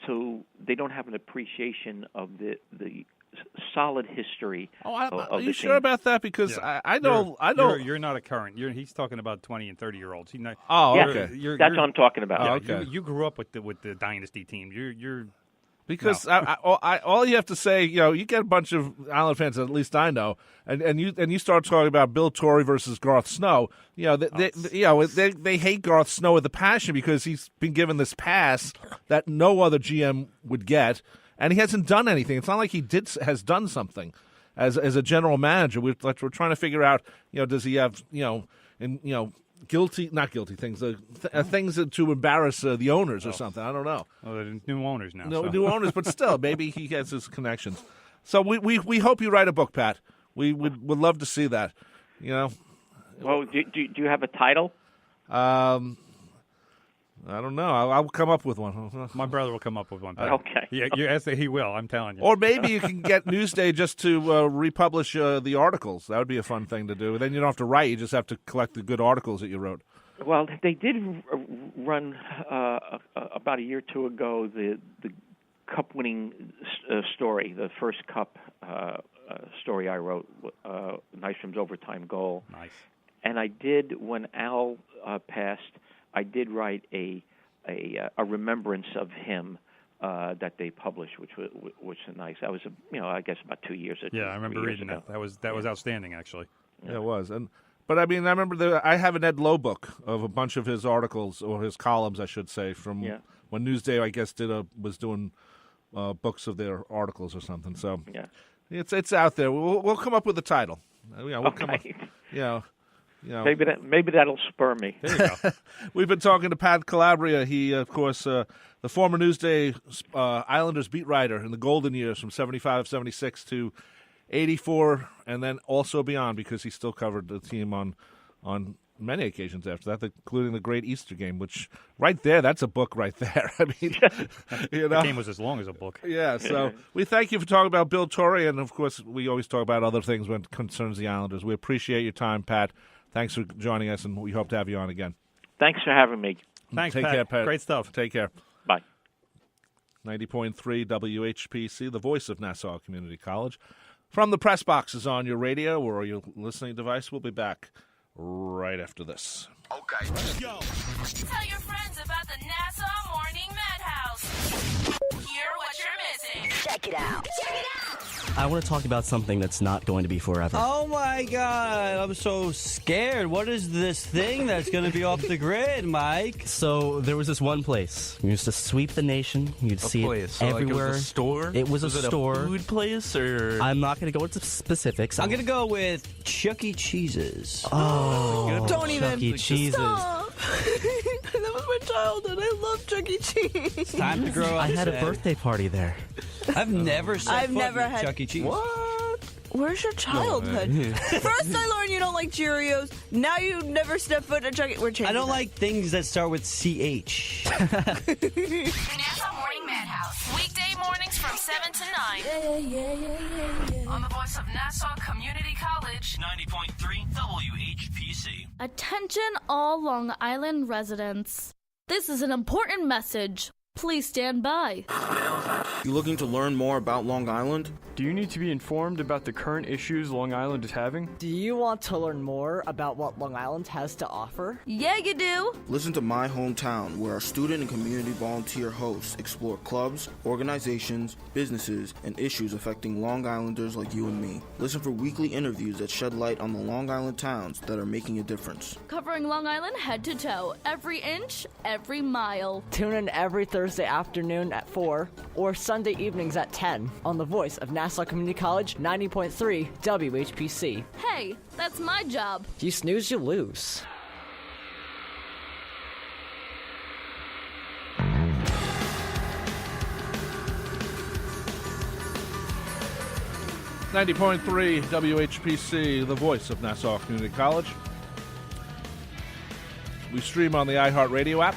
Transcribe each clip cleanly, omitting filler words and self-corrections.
so they don't have an appreciation of the solid history. Are you sure about that? Because I know you're not a current. He's talking about 20 and 30-year-olds. Okay. That's what I'm talking about. Okay. You grew up with the dynasty team. You're because all you have to say, you get a bunch of Island fans, at least I know, and you start talking about Bill Torrey versus Garth Snow. They hate Garth Snow with a passion because he's been given this pass that no other GM would get. And he hasn't done anything. It's not like he has done something as a general manager. We're trying to figure out, does he have, not guilty things, things to embarrass the owners or something. I don't know. Well, they're new owners now. No, new owners, but still, maybe he has his connections. So we hope you write a book, Pat. We would love to see that. Well, do you have a title? I don't know. I'll come up with one. My brother will come up with one. Okay. Yeah, he will. I'm telling you. Or maybe you can get Newsday just to republish the articles. That would be a fun thing to do. Then you don't have to write. You just have to collect the good articles that you wrote. Well, they did run about a year or two ago the Cup-winning story, the first Cup story I wrote, Nystrom's overtime goal. Nice. And I did, when Al passed, I did write a remembrance of him that they published, which was nice. That was I guess about 2 years ago. Yeah, I remember reading that. That was outstanding, actually. Yeah, it was. But I mean, I remember I have an Ed Lowe book of a bunch of his articles, or his columns, I should say, from when Newsday, I guess, was doing books of their articles or something. So it's out there. We'll come up with a title. We'll come up. Maybe that'll spur me. There you go. We've been talking to Pat Calabria. He, of course, the former Newsday Islanders beat writer in the golden years from 75, 76 to 84, and then also beyond, because he still covered the team on many occasions after that, including the great Easter game, which right there, that's a book right there. I mean, the game was as long as a book. Yeah, so we thank you for talking about Bill Torrey, and of course, we always talk about other things when it concerns the Islanders. We appreciate your time, Pat. Thanks for joining us, and we hope to have you on again. Thanks for having me. Thanks, Take Pat. care, Pat. Great stuff. Take care. Bye. 90.3 WHPC, the voice of Nassau Community College. From the press boxes on your radio or your listening device, we'll be back right after this. Okay, let's go. Tell your friends about the Nassau Morning Madhouse. Hear what you're missing. Check it out. Check it out. I want to talk about something that's not going to be forever. Oh, my God. I'm so scared. What is this thing that's going to be off the grid, Mike? So there was this one place. You used to sweep the nation. You'd see place. it So everywhere. Like it was a store? It was a store. A food place? Or I'm not going to go into specifics. I'm going to go with Chuck E. Cheese's. Oh, Don't even. Chuck E. Cheese's. Stop. That was my childhood. I love Chuck E. Cheese. Time to grow up. I had a birthday party there. I've never set foot in had Chuck E. Cheese. What? Where's your childhood? First I learned you don't like Cheerios. Now you never step foot in Chuck E. We're changing. I don't that. like things that start with CH. The Nassau Morning Madhouse. Weekday mornings from 7 to 9. On the voice of Nassau Community College. 90.3 WHPC. Attention all Long Island residents. This is an important message. Please stand by. You looking to learn more about Long Island? Do you need to be informed about the current issues Long Island is having? Do you want to learn more about what Long Island has to offer? Yeah, you do. Listen to My Hometown, where our student and community volunteer hosts explore clubs, organizations, businesses, and issues affecting Long Islanders like you and me. Listen for weekly interviews that shed light on the Long Island towns that are making a difference. Covering Long Island head to toe, every inch, every mile. Tune in every Thursday afternoon at 4 or Sunday evenings at 10 on the voice of Nassau Community College 90.3 WHPC. Hey, that's my job. You snooze, you lose. .3 WHPC, the voice of Nassau Community College. We stream on the iHeartRadio app.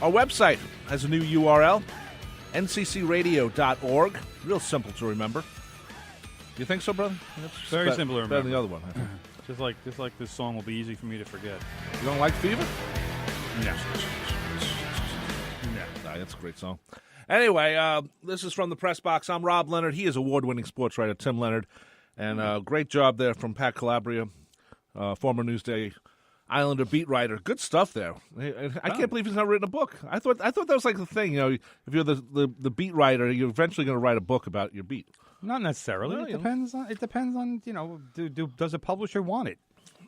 Our website has a new URL, nccradio.org. Real simple to remember. You think so, brother? It's very simple to remember. Better than the other one, I think. Just like this song will be easy for me to forget. You don't like Fever? No. No, that's a great song. Anyway, this is from the Press Box. I'm Rob Leonard. He is award-winning sports writer Tim Leonard. And great job there from Pat Calabria, former Newsday Islander beat writer. Good stuff there. I can't believe he's not written a book. I thought that was like the thing. If you're the beat writer, you're eventually going to write a book about your beat. Not necessarily. Well, It depends on does a publisher want it?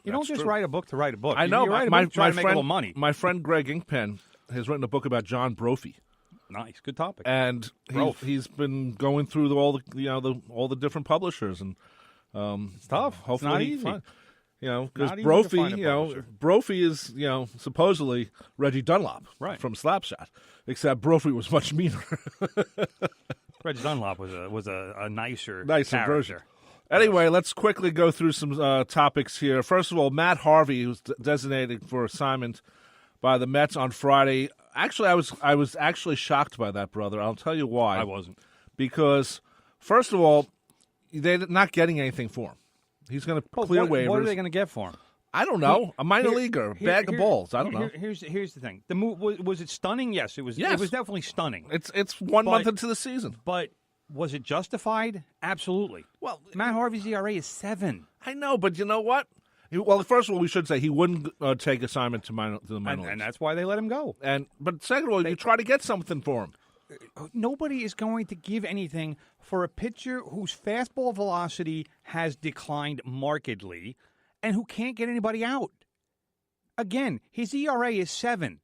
You don't just write a book to write a book. I know. You write a book to try to make a little money. My friend Greg Inkpen has written a book about John Brophy. Nice, good topic. And he's been going through all the different publishers, and it's tough. Hopefully, it's not easy. Because Brophy is supposedly Reggie Dunlop from Slapshot, except Brophy was much meaner. Reggie Dunlop was a nicer version. Anyway, let's quickly go through some topics here. First of all, Matt Harvey, who's designated for assignment by the Mets on Friday. Actually, I was actually shocked by that, brother. I'll tell you why. I wasn't. Because, first of all, they're not getting anything for him. He's going to clear waivers. What are they going to get for him? I don't know. A minor leaguer, a bag of balls. I don't know. Here's the thing. The move was it stunning? Yes, it was. Yes. It was definitely stunning. It's 1 month into the season. But was it justified? Absolutely. Well, Matt Harvey's ERA is 7. I know, but you know what? Well, first of all, we should say he wouldn't take assignment to the minor leagues, and that's why they let him go. But second of all, you try to get something for him. Nobody is going to give anything for a pitcher whose fastball velocity has declined markedly and who can't get anybody out. Again, his ERA is 7.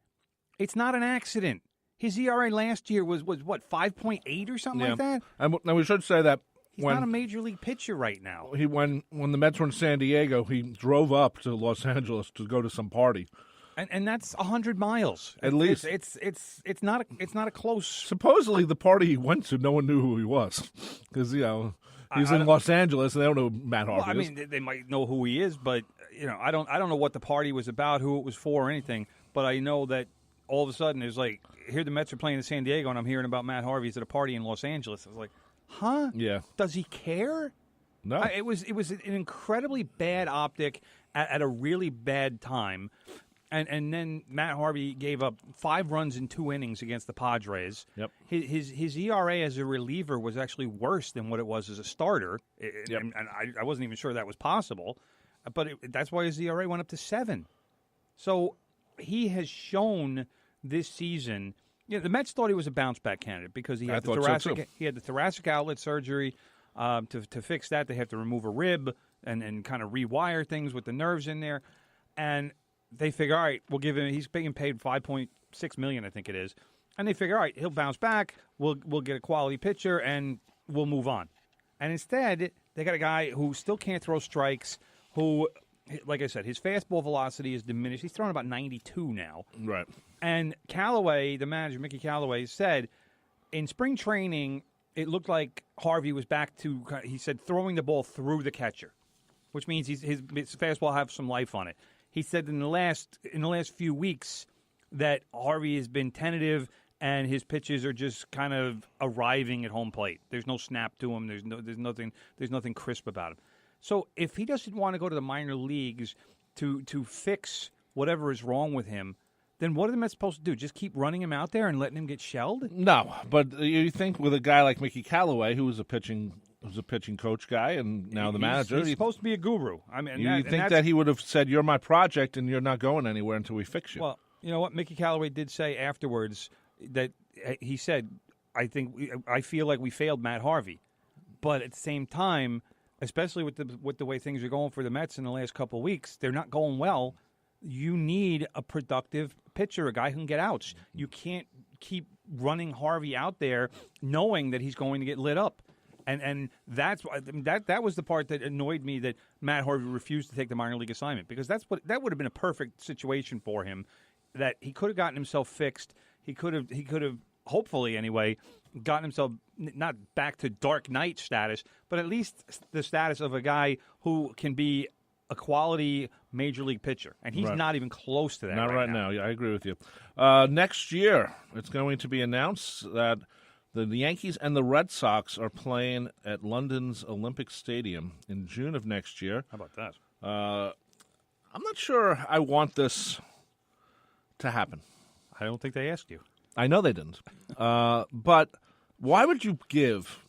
It's not an accident. His ERA last year was what, 5.8 or something like that? And we should say that he's not a major league pitcher right now. When the Mets were in San Diego, he drove up to Los Angeles to go to some party. And that's 100 miles. At least. It's not a close. Supposedly the party he went to, no one knew who he was. Because, he's in Los Angeles and they don't know who Matt Harvey is. I mean, they might know who he is, but I don't know what the party was about, who it was for or anything, but I know that all of a sudden it's like, here the Mets are playing in San Diego and I'm hearing about Matt Harvey's at a party in Los Angeles. I was like, huh? Yeah. Does he care? No. It was an incredibly bad optic at a really bad time. And then Matt Harvey gave up 5 runs in 2 innings against the Padres. Yep. His ERA as a reliever was actually worse than what it was as a starter. Yep. And I wasn't even sure that was possible. But that's why his ERA went up to 7. So he has shown this season. The Mets thought he was a bounce-back candidate because he had the thoracic outlet surgery. To fix that, they have to remove a rib and kind of rewire things with the nerves in there. And they figure, all right, we'll give him. He's being paid $5.6 million, I think it is, and they figure, all right, he'll bounce back. We'll get a quality pitcher, and we'll move on. And instead, they got a guy who still can't throw strikes. Who, like I said, his fastball velocity is diminished. He's throwing about 92 now. Right. And Callaway, the manager, Mickey Callaway, said in spring training it looked like Harvey was back to. He said throwing the ball through the catcher, which means his fastball have some life on it. He said in the last few weeks that Harvey has been tentative and his pitches are just kind of arriving at home plate. There's no snap to him. There's nothing crisp about him. So if he doesn't want to go to the minor leagues to fix whatever is wrong with him, then what are the Mets supposed to do? Just keep running him out there and letting him get shelled? No, but you think with a guy like Mickey Callaway, who was a pitching coach guy and now the manager. He's supposed to be a guru. I mean, you think that he would have said, "You're my project, and you're not going anywhere until we fix you." Well, you know what? Mickey Callaway did say afterwards that he said, "I feel like we failed Matt Harvey," but at the same time, especially with the way things are going for the Mets in the last couple of weeks, they're not going well. You need a productive pitcher, a guy who can get outs. You can't keep running Harvey out there knowing that he's going to get lit up. And that was the part that annoyed me, that Matt Harvey refused to take the minor league assignment, because that would have been a perfect situation for him, that he could have gotten himself fixed. He could have hopefully anyway gotten himself not back to Dark Knight status, but at least the status of a guy who can be a quality major league pitcher, and he's not even close to that. Not right now. Yeah, I agree with you. Next year, it's going to be announced that the Yankees and the Red Sox are playing at London's Olympic Stadium in June of next year. How about that? I'm not sure I want this to happen. I don't think they asked you. I know they didn't. But why would you give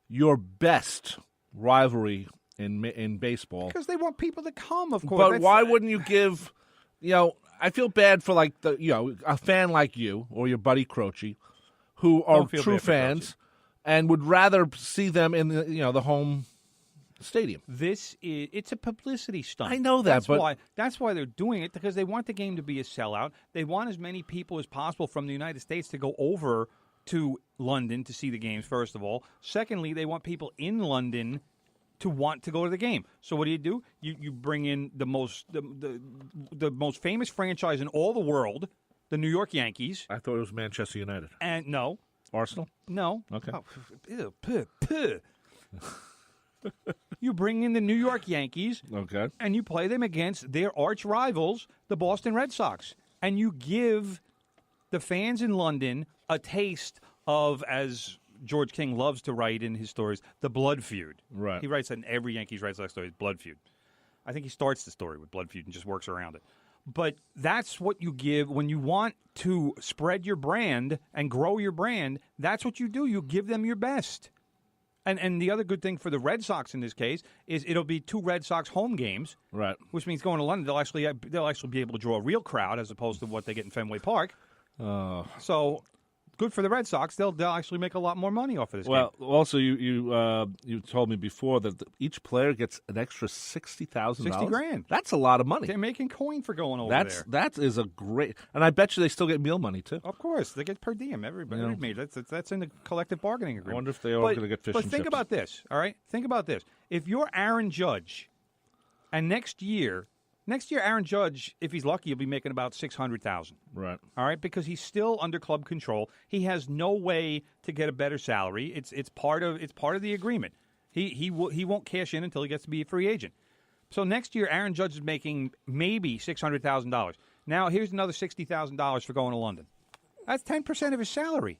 your best rivalry in baseball? Because they want people to come, of course. But why wouldn't you give, I feel bad for like a fan like you or your buddy Croce, who are true fans and would rather see them in the home stadium. It's a publicity stunt. I know that, that's why they're doing it, because they want the game to be a sellout. They want as many people as possible from the United States to go over to London to see the games, first of all. Secondly, they want people in London to want to go to the game. So what do? You bring in the most famous franchise in all the world, the New York Yankees. I thought it was Manchester United. And no. Arsenal? No. Okay. You bring in the New York Yankees. Okay. And you play them against their arch rivals, the Boston Red Sox. And you give the fans in London a taste of, as George King loves to write in his stories, the blood feud. Right. He writes that in every Yankees Red Sox story, blood feud. I think he starts the story with blood feud and just works around it. But that's what you give when you want to spread your brand and grow your brand. That's what you do. You give them your best. And the other good thing for the Red Sox in this case is it'll be 2 Red Sox home games, right? Which means going to London, they'll actually be able to draw a real crowd as opposed to what they get in Fenway Park. So good for the Red Sox. They'll actually make a lot more money off of this game. Well, also you told me before that each player gets an extra $60,000. $60,000. That's a lot of money. They're making coin for going over there. That is a great, and I bet you they still get meal money too. Of course, they get per diem. Everybody made that's in the collective bargaining agreement. I wonder if they are going to get fish and chips. But think about this. All right, think about this. If you're Aaron Judge, and next year, Aaron Judge, if he's lucky, he'll be making about $600,000. Right. All right, because he's still under club control. He has no way to get a better salary. It's part of the agreement. He won't cash in until he gets to be a free agent. So next year, Aaron Judge is making maybe $600,000. Now here's another $60,000 for going to London. That's 10% of his salary.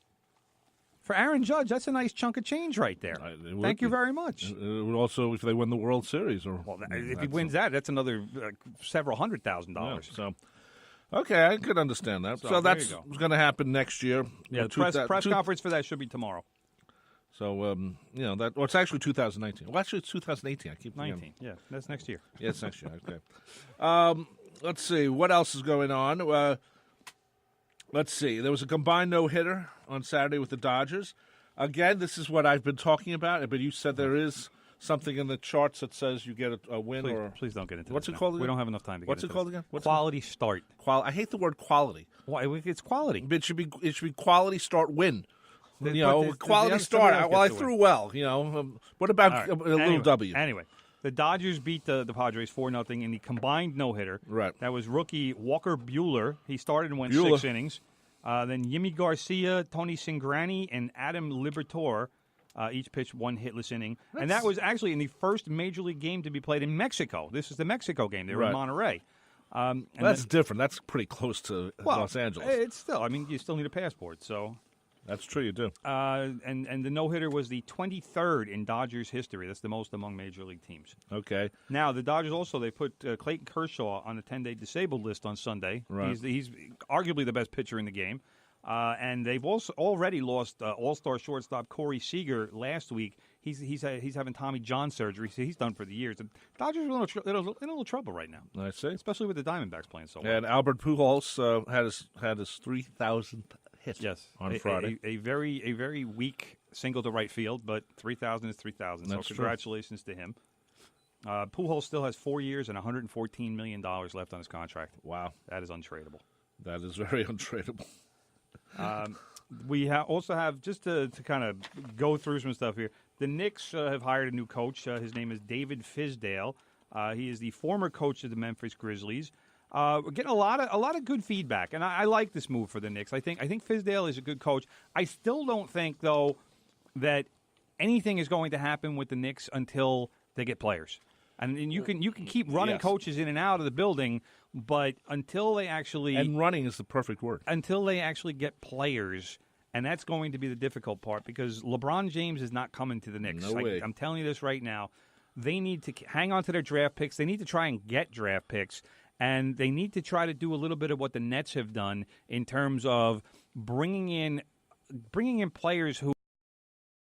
For Aaron Judge, that's a nice chunk of change right there. Thank you very much. It would also, if they win the World Series, if he wins that, that's another several $100,000. Yeah, so, okay, I could understand that. So that's going to happen next year. Yeah, the press conference for that should be tomorrow. So it's actually 2019. Well, actually, it's 2018. I keep 19. Yeah, that's next year. Yeah, it's next year. Okay. Let's see what else is going on. Let's see. There was a combined no-hitter on Saturday with the Dodgers. Again, this is what I've been talking about, but you said there is something in the charts that says you get a win. Please don't get into what's this it called again? We don't have enough time to get What's into it called this. again? Quality start. I hate the word quality. Why? It's quality. But it should be quality start win. Quality the start. Well, I threw well. What about right. a little W? Anyway, the Dodgers beat the Padres 4-0 in the combined no-hitter. Right. That was rookie Walker Buehler. He started and went 6 innings. Then Yimi Garcia, Tony Cingrani, and Adam Liberatore each pitched 1 hitless inning. And that was actually in the first Major League game to be played in Mexico. This is the Mexico game. They were in Monterrey. That's different. That's pretty close to Los Angeles. It's still, you still need a passport, so... That's true, you do. And the no-hitter was the 23rd in Dodgers history. That's the most among Major League teams. Okay. Now, the Dodgers also, they put Clayton Kershaw on the 10-day disabled list on Sunday. Right. He's arguably the best pitcher in the game. And they've also already lost all-star shortstop Corey Seager last week. He's having Tommy John surgery, so he's done for the year. The Dodgers are in a little trouble right now. I see. Especially with the Diamondbacks playing so well. And Albert Pujols had his 3,000th hit on Friday. A very weak single to right field, but 3,000 is 3,000. So congratulations to him. Pujols still has 4 years and $114 million left on his contract. Wow. That is untradeable. That is very untradeable. We also have, just to kind of go through some stuff here, the Knicks have hired a new coach. His name is David Fizdale. He is the former coach of the Memphis Grizzlies. We're getting a lot of good feedback, and I like this move for the Knicks. I think Fizdale is a good coach. I still don't think, though, that anything is going to happen with the Knicks until they get players. And you can keep running coaches in and out of the building, but until they actually... And running is the perfect word. Until they actually get players, and that's going to be the difficult part, because LeBron James is not coming to the Knicks. No way. I'm telling you this right now. They need to hang on to their draft picks. They need to try and get draft picks. And they need to try to do a little bit of what the Nets have done in terms of bringing in players who